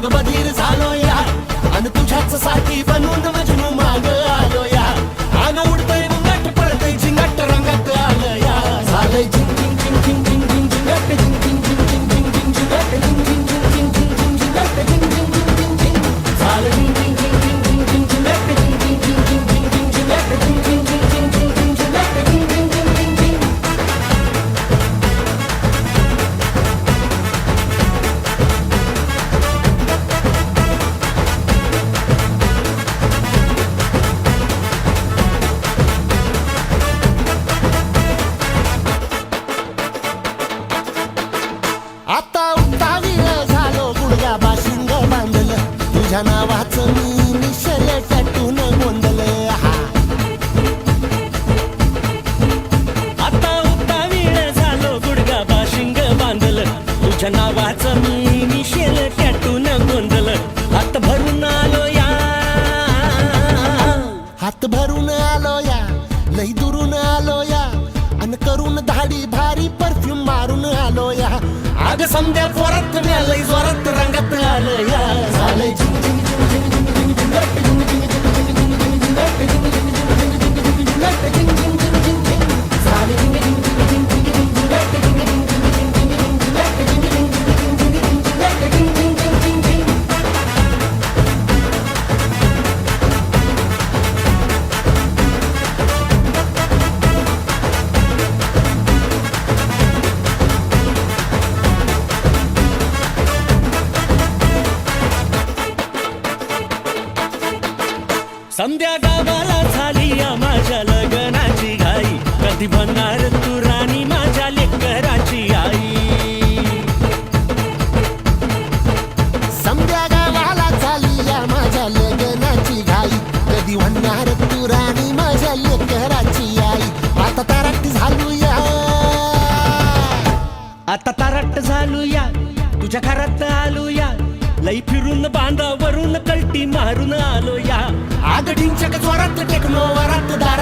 अग बधीर झालो या आणि तुझ्याच साठी बनून मजनू माग आलो या अग उडतय मुंगाट पडतय झिंगाट रंगात आलं या झालंय झिंग झिंग झिंग झिंग झिंग झिंग झिंगाट झिंग झिंग झिंग झिंग झिंग झिंग झिंगाट झिंग झिंग झिंग झिंग झिंग झिंग झिंगाट झिंग झिंग झिंग झिंग झिंग झालं झिंग झिंग झिंग झिंग झिंग झिंग झिंगाट झिंग झिंग झिंग झिंग झिंग झिंग झिंगाट झिंग झिंग झिंग झिंग झिंग झिंग झिंग झिंगाट झिंग झिंग झिंग झिंग आता उतावीळ झालो गुडघा बाशिंग बांधलं तुझ्या नावाचं मी निशल टॅटून गोंधलं आता उतावीळ झालो गुडगा बाशिंग बांधलं तुझ्या नावाचं मी मिशेल टॅटून गोंधलं हात भरून आलो या हात भरून आलो या लई दुरून आलो या अन करून धाडी भारी परफ्यूम मारून आलो या अग समद्या जोरात लई जोरात रंगात आलं या झालंय झिंग झिंग झिंग झिंग झिंग झिंग झिंगाट झिंग झिंग झिंग झिंग झिंग झिंग झिंगाट झिंग झिंग झिंग झिंग झिंग झिंग झिंगाट झिंग झिंग झिंग झिंग झिंग झालंय झिंग झिंग झिंग झिंग झिंग झिंग झिंगाट झिंग झिंग झिंग झिंग झिंग झिंग झिंगाट झिंग झिंग झिंग झिंग झिंग झिंग झिंगाट झिंग झिंग झिंग झिंग झिंग समद्या गावाला झाली या माझ्या लग्नाची घाई कधी बनणार तू राणी माझ्या लेकराची आई समद्या गावाला झाली या माझ्या लग्नाची घाई कधी म्हणणार तू राणी माझ्या लेकराची आई आता ताराट झालो या आता तारट झालो या तुझ्या घरात आलो या लई फिरून बांधावरून कलटी मारून आलो या आग ढिंचक जोरात टेक्नो वरात दारात